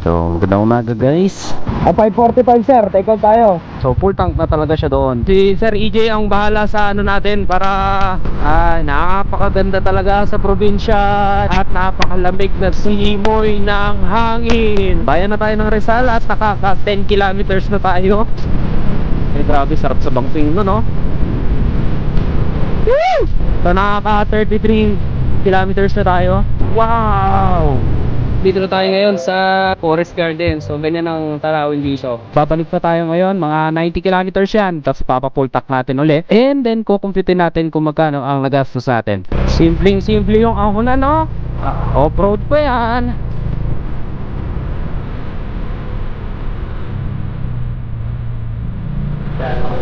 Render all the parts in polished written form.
So, magandang umaga guys. 5:45 sir, take out tayo. So, full tank na talaga siya doon. Si Sir EJ ang bahala sa ano natin para napakaganda talaga sa probinsya at napakalamig na simoy ng hangin. Bayan na tayo ng Rizal at nakaka 10 kilometers na tayo. Grabe, sarap sa bangking no? Woo! So, nakaka 33 kilometers na tayo. Wow! Dito na tayo ngayon sa Forest Garden. So ganyan ang tarawin dito. Babalik pa tayo ngayon, mga 90 kilometers yan. Tapos papapultak natin ulit. And then kukumputin natin kung magkano ang nagastos natin. Simpleng-simple yung ahon na no. Off-road pa yan.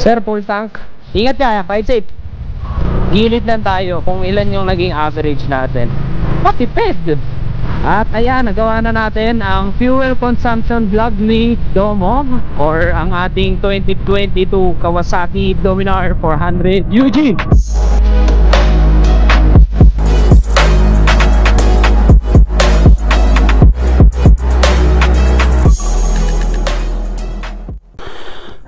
Sir, full tank. Ingat ka, ride safe. Gilid lang tayo kung ilan yung naging average natin. Matipid. At ayan, nagawa na natin ang fuel consumption vlog ni Domo or ang ating 2022 Kawasaki Dominar 400 UG.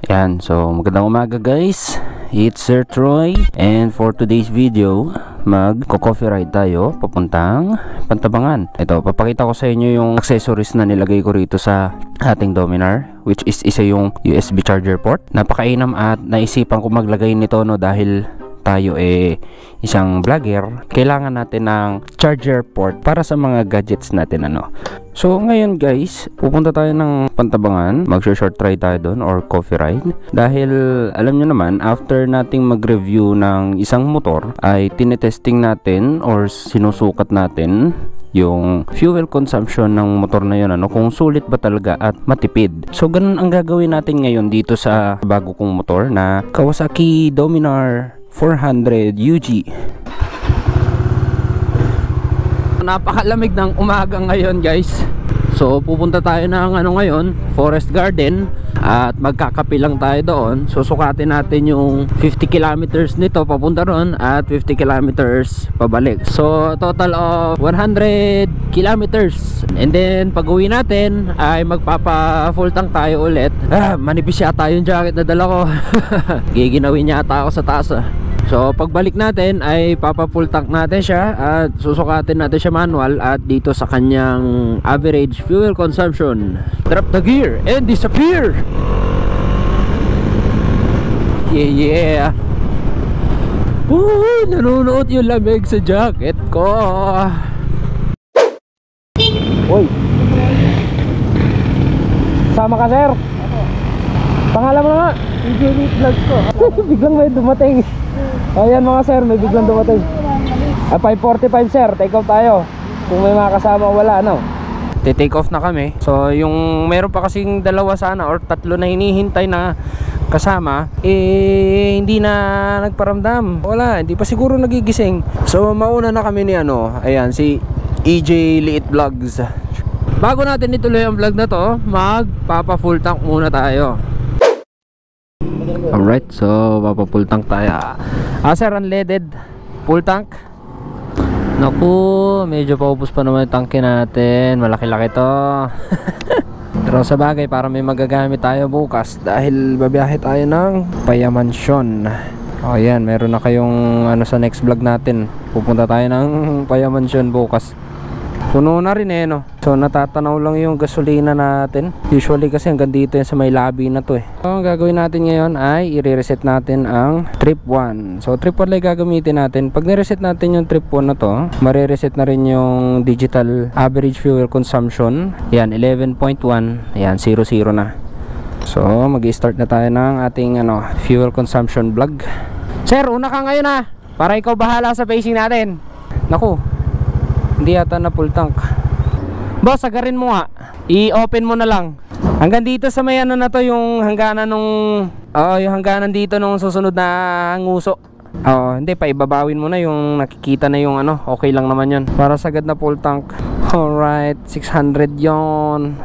Ayan, so magandang umaga guys. It's Sir Troy, and for today's video mag-coffee ride tayo papuntang Pantabangan. Ito, papakita ko sa inyo yung accessories na nilagay ko rito sa ating Dominar, which is isa yung USB charger port. Napakainam at naisipan ko maglagay nito no dahil tayo isang vlogger, kailangan natin ng charger port para sa mga gadgets natin ano. So ngayon guys, pupunta tayo ng Pantabangan, mag-short ride tayo doon or coffee ride. Dahil alam nyo naman, after nating mag-review ng isang motor ay tinetesting natin or sinusukat natin yung fuel consumption ng motor na yun ano, kung sulit ba talaga at matipid. So ganun ang gagawin natin ngayon dito sa bago kong motor na Kawasaki Dominar 400 UG. Napakalamig ng umaga ngayon guys. So pupunta tayo ng ngayon, Forest Garden, at magkakape lang tayo doon. Susukatin natin yung 50 kilometers nito papunta ron at 50 kilometers pabalik. So total of 100 kilometers. And then pag uwi natin ay magpapa full tank tayo ulit. Manipis yata yung jacket na dala ko. Giginawin yata ako sa taas. So pagbalik natin ay papa-full tank natin siya at susukatin natin siya manual at dito sa kanyang average fuel consumption. Drop the gear and disappear. Yeah. Nanunuot yung lamig sa jacket ko. Uy, sama ka sir? Pangalan mo nga? EJ Vlogs ko. Biglang may dumating. Ayan mga sir, may biglang dumating. 5:45 sir, take off tayo. Kung may mga kasama wala no. Take off na kami. So yung meron pa kasing dalawa sana or tatlo na hinihintay na kasama hindi na nagparamdam. Wala, hindi pa siguro nagigising. So mauna na kami ni ayan si EJ Liit Vlogs. Bago natin ituloy ang vlog na to, magpapa full tank muna tayo. Alright, so papa-full tank tayo. Sir, unleaded full tank. Naku, medyo paubos pa naman yung tanke natin. Malaki-laki to. Pero sa bagay, para may magagamit tayo bukas dahil babiyahe tayo ng Payamansyon. Ayan, meron na kayong sa next vlog natin. Pupunta tayo ng Payamansyon bukas. Puno na rin no. So natatanaw lang yung gasolina natin. Usually kasi hanggang dito yan sa may lobby na to So ang gagawin natin ngayon ay i-reset natin ang trip 1. So trip 1 lang gagamitin natin. Pag ni-reset natin yung trip 1 na to, marireset na rin yung digital average fuel consumption. Yan, 11.1. Ayan, 00 na. So mag-i-start na tayo ng ating fuel consumption vlog. Sir, una ka ngayon para ikaw bahala sa pacing natin. Naku, hindi yata na full tank. Boss, agarin mo nga. I-open mo na lang. Hanggang dito sa may na to, yung hangganan nung yung hangganan dito nung susunod na nguso. Hindi, paibabawin mo na yung nakikita na yung okay lang naman yun. Para sagad na full tank. Alright, 600 yon.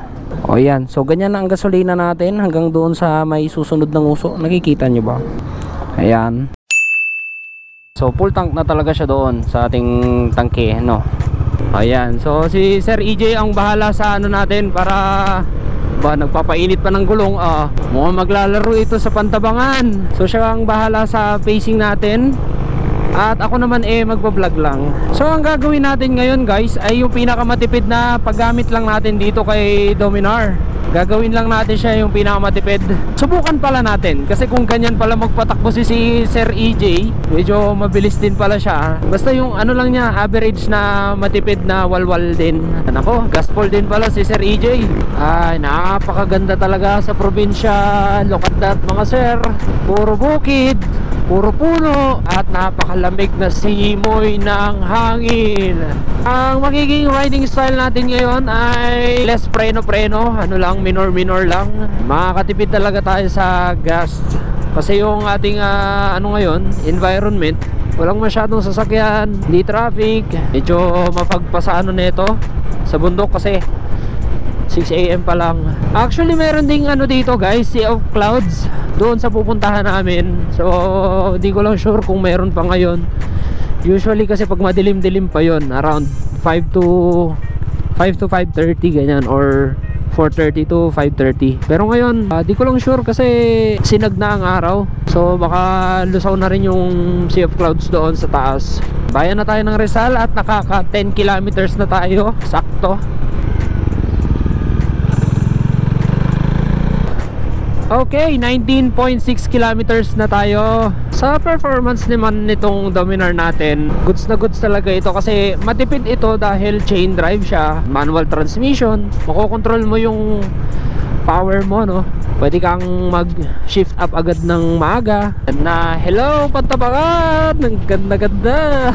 Yan. So ganyan na ang gasolina natin hanggang doon sa may susunod na nguso. Nakikita nyo ba? Ayan. So full tank na talaga siya doon sa ating tangke Ayan, so si Sir EJ ang bahala sa ano natin para ba nagpapainit pa ng gulong. Mukhang maglalaro ito sa Pantabangan. So siya ang bahala sa pacing natin. At ako naman magbablog lang. So ang gagawin natin ngayon guys ay yung pinakamatipid na paggamit lang natin dito kay Dominar. Gagawin lang natin siya yung pinakamatipid. Subukan pala natin. Kasi kung ganyan pala magpatakbo si Sir EJ, medyo mabilis din pala siya. Basta yung ano lang niya, average na matipid na walwal din. Nako, gaspol din pala si Sir EJ. Ay, napakaganda talaga sa probinsya. Look at that mga sir. Puro bukid, puro puno, at napakalamig na simoy ng hangin. Ang magiging riding style natin ngayon ay less preno-preno. Ano lang, minor lang. Makakatipid talaga tayo sa gas. Kasi yung ating ano ngayon, environment, walang masyadong sasakyan, hindi traffic. Medyo mapagpasano nito sa bundok kasi 6 AM pa lang. Actually meron ding ano dito guys, sea of clouds doon sa pupuntahan namin. So hindi ko lang sure kung meron pa ngayon. Usually kasi pag madilim-dilim pa yon, around 5 to 5:30 ganyan, or 4:30 to 5:30. Pero ngayon di ko lang sure kasi sinag na ang araw. So baka lusaw na rin yung sea of clouds doon sa taas. Bayan na tayo ng Rizal at nakaka 10 kilometers na tayo. Sakto. Okay, 19.6 kilometers na tayo. Sa performance naman nitong Dominar natin, goods na goods talaga ito kasi matipid ito dahil chain drive siya, manual transmission. Makokontrol mo yung power mo, no? Pwede kang mag-shift up agad ng maaga. Na, hello Pantabangan! Ang ganda-ganda!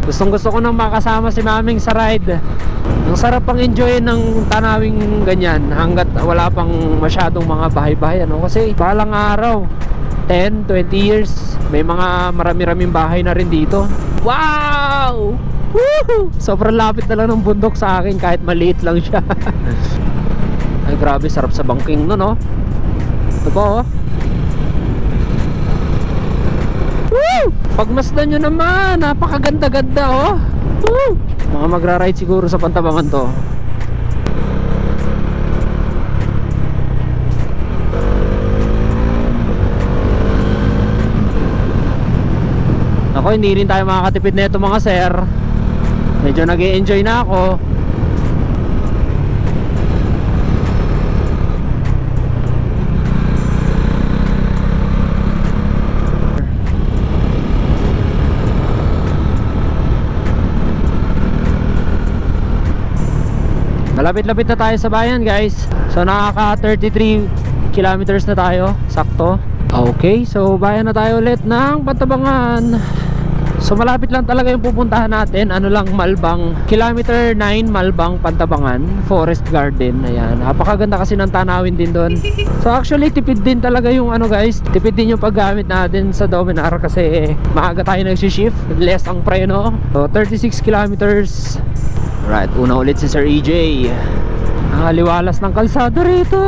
Gustong-gusto ko nang makasama si Maming sa ride. Ang sarap pang enjoy ng tanawing ganyan hanggat wala pang masyadong mga bahay-bahay, ano? Kasi balang araw, 10, 20 years, may mga marami-raming bahay na rin dito. Wow! Woohoo! Sobrang lapit na lang ng bundok sa akin kahit maliit lang siya. Ay grabe, sarap sa bangking no, no? Ito po, oh. Woo! Pagmasdan nyo naman, napakaganda-ganda, oh. Woo! Mga magra-ride siguro sa Pantabangan to. Ako, hindi rin tayo makakatipid na ito mga sir. Medyo nag-e-enjoy na ako. Malapit-lapit na tayo sa bayan guys. So nakaka 33 kilometers na tayo. Sakto. Okay, so bayan na tayo ulit ng Pantabangan. So malapit lang talaga yung pupuntahan natin. Ano lang, Malbang, kilometer 9 Malbang, Pantabangan, Forest Garden. Ayan, napakaganda kasi ng tanawin din doon. So actually tipid din talaga yung ano guys, tipid din yung paggamit natin sa Dominar kasi maaga tayo nagsishift, less ang preno. So 36 kilometers. Right, una ulit si Sir EJ. Ang aliwalas ng kalsada rito.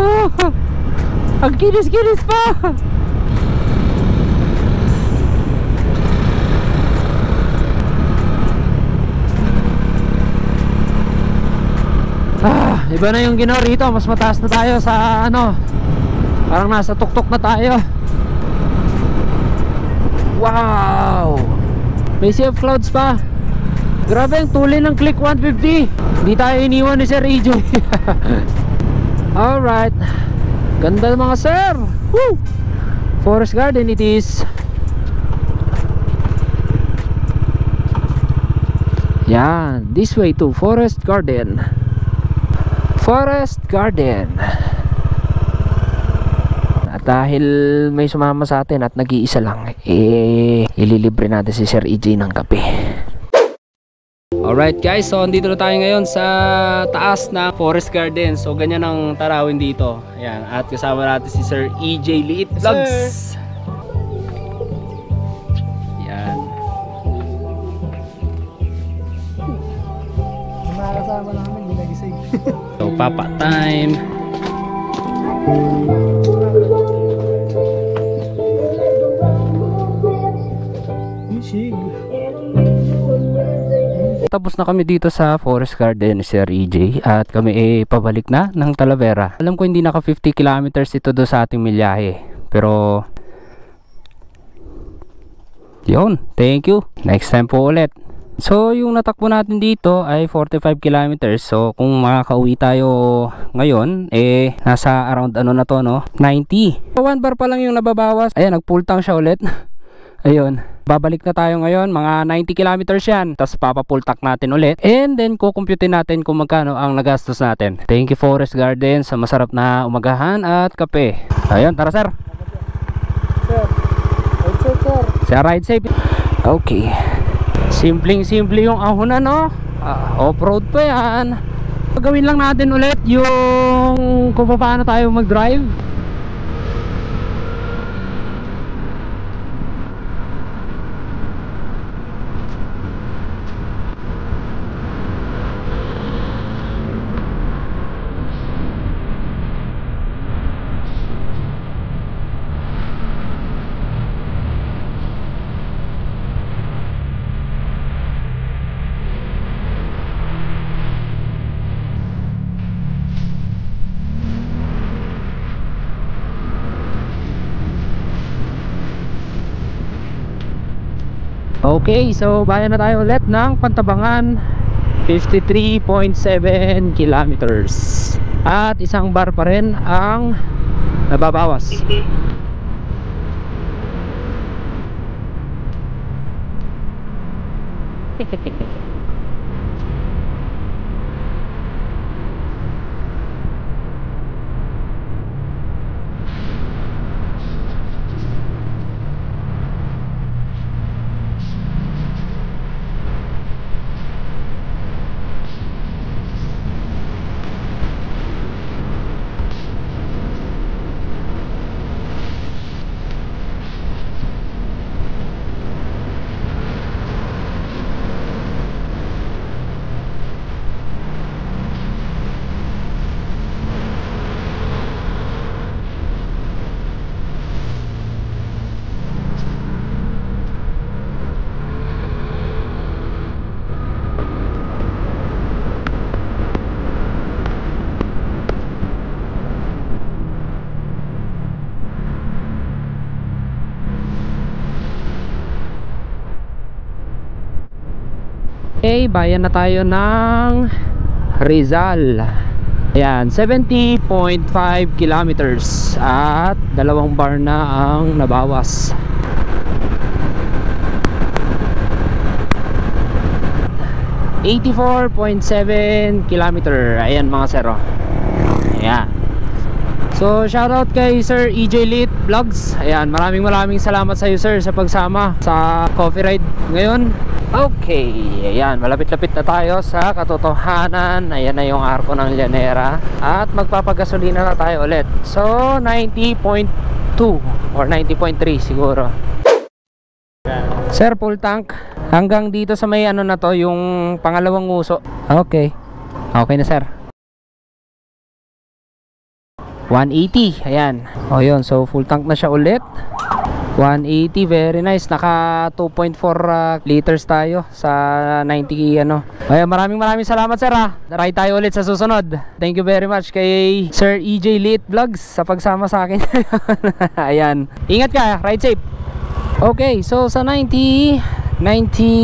Ang kinis-kinis pa. Iba na yung ginawa rito. Mas mataas na tayo sa ano, parang nasa tuktok na tayo. Wow! May sea of clouds pa. Grabe ang tuloy ng Click 150. Hindi tayo iniwan ni Sir EJ. Alright, ganda mga sir. Woo! Forest Garden it is. Yan, this way to Forest Garden. Forest Garden. At dahil may sumama sa atin at nag-iisa lang, ililibre natin si Sir EJ ng kape. Alright guys, so andito na tayo ngayon sa taas na Forest Garden. So ganyan ang tarawin dito. Ayan, at kasama natin si Sir EJ Liit Vlogs. Ayan. Makakasama namin, hindi nagising. So papa time. patapos na kami dito sa Forest Garden, Sir EJ, at kami pabalik na ng Talavera. Alam ko hindi naka 50 kilometers ito do sa ating milyahe, pero yun, thank you, next time po ulit. So yung natakbo natin dito ay 45 kilometers. So kung makakauwi tayo ngayon, nasa around ano na to, no, 90. 1 bar pa lang yung nababawas. Ayan, nag full tank siya ulit. Ayun, babalik na tayo ngayon, mga 90 kilometers yan. Tapos papapull tank natin ulit, and then kukumputin natin kung magkano ang nagastos natin. Thank you Forest Garden sa masarap na umagahan at kape. Ayun, tara sir. Sir, ride safe. Okay, simpleng-simple yung ahonan, no? Off-road pa yan. Gawin lang natin ulit yung kung paano tayo mag-drive. Okay, so bayan na tayo ulit ng Pantabangan, 53.7 kilometers. At isang bar pa rin ang nababawas. Okay, bayan na tayo ng Rizal. Ayan, 70.5 kilometers at 2 bar na ang nabawas. $84.7 kilometer. Ayan mga sero. Ayan. So shoutout kay Sir EJ Lit Vlogs. Ayan, maraming salamat sa iyo sir sa pagsama sa coffee ride ngayon. Okay, ayan, malapit-lapit na tayo sa katotohanan. Ayan na yung arko ng Llanera. At magpapagasolina na tayo ulit. So 90.2 or 90.3 siguro. Sir, full tank. Hanggang dito sa may ano na to, yung pangalawang uso. Okay, okay na sir. 180, ayan. O yun, so full tank na siya ulit. 180, very nice. Naka 2.4 liters tayo sa 90 ano. Ayan, maraming salamat sir ha. Ride tayo ulit sa susunod. Thank you very much kay Sir EJ Lit Vlogs sa pagsama sa akin. Ayan, ingat ka, ride safe. Okay, so sa 90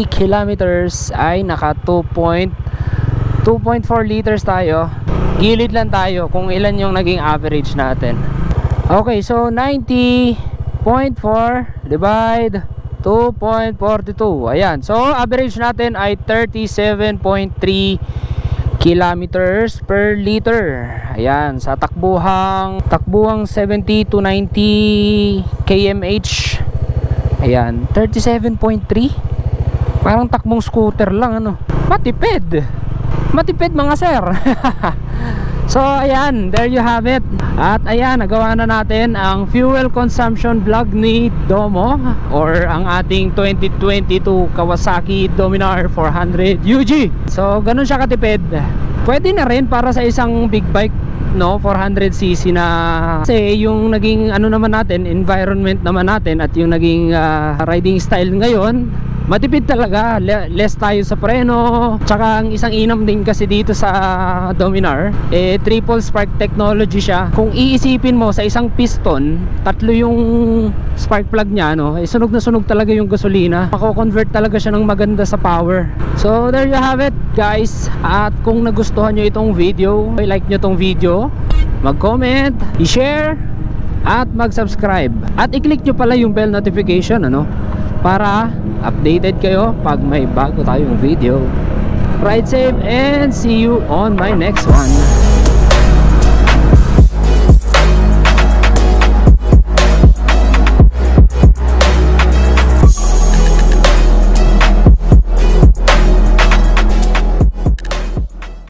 kilometers ay naka 2.4 liters tayo. Gilid lang tayo kung ilan yung naging average natin. Okay, so 90.4 divide 2.42. Ayan, so average natin ay 37.3 kilometers per liter. Ayan, sa takbuhang 70 to 90 kmh. Ayan, 37.3. Parang takbong scooter lang ano. Matipid mga sir. So ayan, there you have it. At ayan, nagawa na natin ang fuel consumption vlog ni Domo, or ang ating 2022 Kawasaki Dominar 400 UG. So ganun siya katipid. Pwede na rin para sa isang big bike, no, 400cc na, kasi yung naging ano naman natin, environment naman natin, at yung naging riding style ngayon, Matipid talaga, less tayo sa preno. Tsaka ang isang inam din kasi dito sa Dominar, triple spark technology siya. Kung iisipin mo sa isang piston, tatlo yung spark plug niya, no? Sunog na sunog talaga yung gasolina. Mako-convert talaga siya ng maganda sa power. So there you have it, guys. At kung nagustuhan nyo itong video, like nyo itong video, mag-comment, i-share, at mag-subscribe. At i-click nyo pala yung bell notification, ano, para updated kayo pag may bago tayong video. Ride safe and see you on my next one.